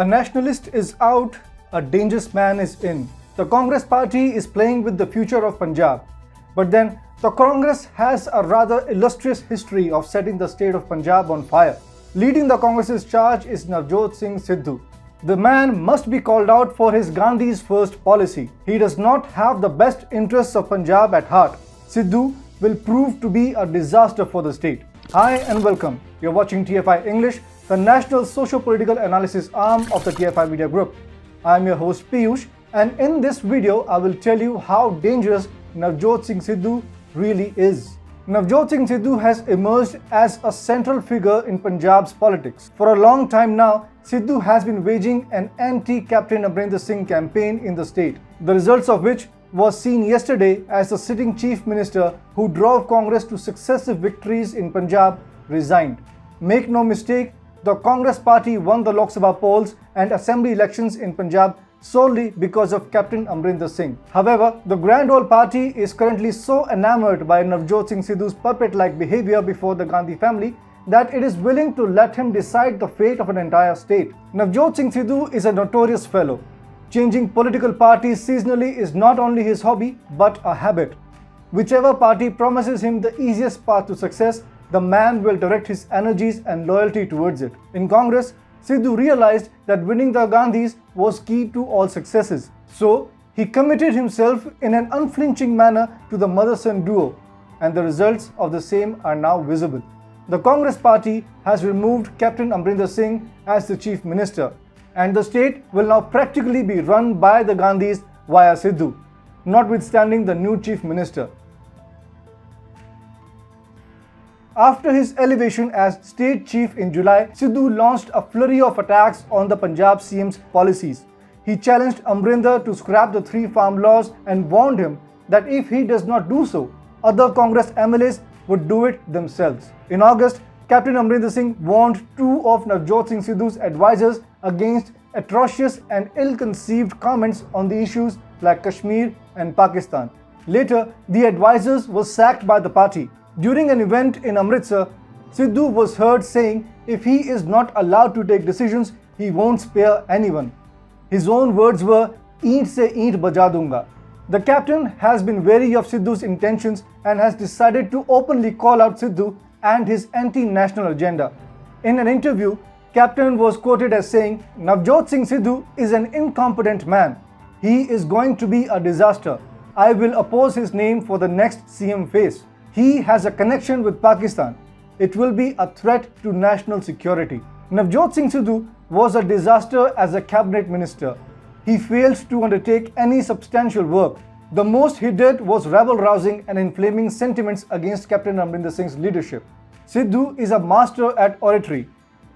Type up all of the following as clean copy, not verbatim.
A nationalist is out, a dangerous man is in. The Congress party is playing with the future of Punjab. But then, the Congress has a rather illustrious history of setting the state of Punjab on fire. Leading the Congress's charge is Navjot Singh Sidhu. The man must be called out for his Gandhi's first policy. He does not have the best interests of Punjab at heart. Sidhu will prove to be a disaster for the state. Hi and welcome. You're watching TFI English, the national socio-political analysis arm of the TFI Media Group. I'm your host Piyush, and in this video I will tell you how dangerous Navjot Singh Sidhu really is. Navjot Singh Sidhu has emerged as a central figure in Punjab's politics. For a long time now, Sidhu has been waging an anti-Captain Amrinder Singh campaign in the state, the results of which was seen yesterday as the sitting Chief Minister who drove Congress to successive victories in Punjab resigned. Make no mistake, the Congress party won the Lok Sabha polls and assembly elections in Punjab solely because of Captain Amrinder Singh. However, the Grand Old Party is currently so enamored by Navjot Singh Sidhu's puppet-like behavior before the Gandhi family that it is willing to let him decide the fate of an entire state. Navjot Singh Sidhu is a notorious fellow. Changing political parties seasonally is not only his hobby, but a habit. Whichever party promises him the easiest path to success, the man will direct his energies and loyalty towards it. In Congress, Sidhu realized that winning the Gandhis was key to all successes. So, he committed himself in an unflinching manner to the mother-son duo, and the results of the same are now visible. The Congress party has removed Captain Amrinder Singh as the Chief Minister, and the state will now practically be run by the Gandhis via Sidhu, notwithstanding the new Chief Minister. After his elevation as state chief in July, Sidhu launched a flurry of attacks on the Punjab CM's policies. He challenged Amrinder to scrap the 3 farm laws and warned him that if he does not do so, other Congress MLAs would do it themselves. In August, Captain Amrinder Singh warned 2 of Navjot Singh Sidhu's advisors against atrocious and ill-conceived comments on the issues like Kashmir and Pakistan. Later, the advisors were sacked by the party. During an event in Amritsar, Sidhu was heard saying if he is not allowed to take decisions, he won't spare anyone. His own words were, "Eent se eent baja dunga." The captain has been wary of Sidhu's intentions and has decided to openly call out Sidhu and his anti-national agenda. In an interview, Captain was quoted as saying, "Navjot Singh Sidhu is an incompetent man. He is going to be a disaster. I will oppose his name for the next CM phase. He has a connection with Pakistan. It will be a threat to national security." Navjot Singh Sidhu was a disaster as a cabinet minister. He failed to undertake any substantial work. The most he did was rabble-rousing and inflaming sentiments against Captain Amrinder Singh's leadership. Sidhu is a master at oratory.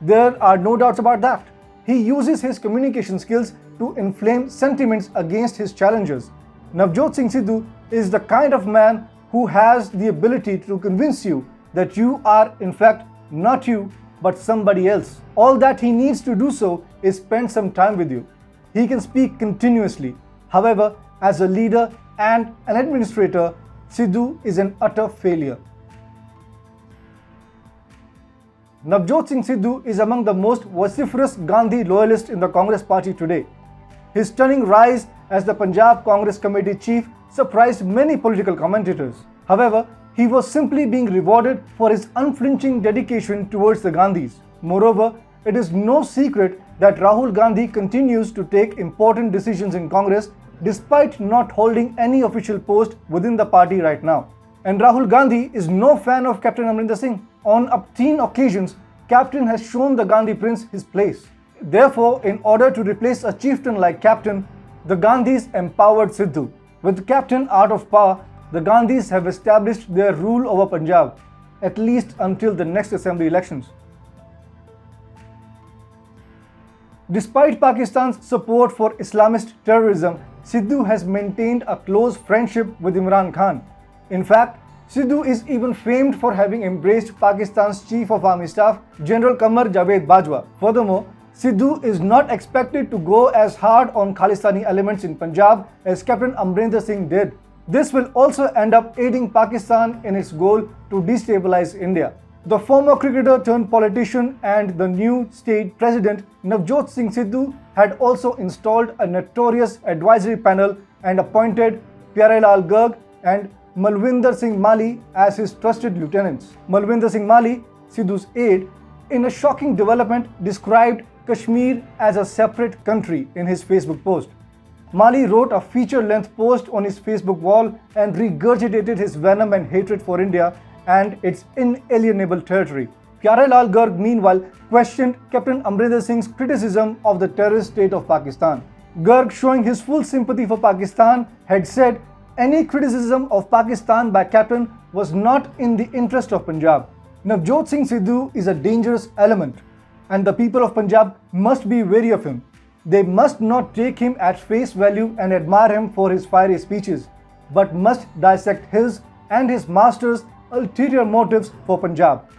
There are no doubts about that. He uses his communication skills to inflame sentiments against his challengers. Navjot Singh Sidhu is the kind of man who has the ability to convince you that you are in fact not you but somebody else. All that he needs to do so is spend some time with you. He can speak continuously. However, as a leader and an administrator, Sidhu is an utter failure. Navjot Singh Sidhu is among the most vociferous Gandhi loyalists in the Congress party today. His stunning rise as the Punjab Congress Committee chief surprised many political commentators. However, he was simply being rewarded for his unflinching dedication towards the Gandhis. Moreover, it is no secret that Rahul Gandhi continues to take important decisions in Congress despite not holding any official post within the party right now. And Rahul Gandhi is no fan of Captain Amrinder Singh. On obscene occasions, Captain has shown the Gandhi prince his place. Therefore, in order to replace a chieftain like Captain, the Gandhis empowered Sidhu. With Captain out of power, the Gandhis have established their rule over Punjab, at least until the next assembly elections. Despite Pakistan's support for Islamist terrorism, Sidhu has maintained a close friendship with Imran Khan. In fact, Sidhu is even famed for having embraced Pakistan's Chief of Army Staff, General Qamar Javed Bajwa. Furthermore, Sidhu is not expected to go as hard on Khalistani elements in Punjab as Captain Amrinder Singh did. This will also end up aiding Pakistan in its goal to destabilize India. The former cricketer turned politician and the new state president Navjot Singh Sidhu had also installed a notorious advisory panel and appointed Pyarelal Garg and Malvinder Singh Mali as his trusted lieutenants. Malvinder Singh Mali, Sidhu's aide, in a shocking development described Kashmir as a separate country in his Facebook post. Mali wrote a feature-length post on his Facebook wall and regurgitated his venom and hatred for India and its inalienable territory. Pyarelal Garg, meanwhile, questioned Captain Amrinder Singh's criticism of the terrorist state of Pakistan. Garg, showing his full sympathy for Pakistan, had said any criticism of Pakistan by Captain was not in the interest of Punjab. Navjot Singh Sidhu is a dangerous element, and the people of Punjab must be wary of him. They must not take him at face value and admire him for his fiery speeches, but must dissect his and his master's ulterior motives for Punjab.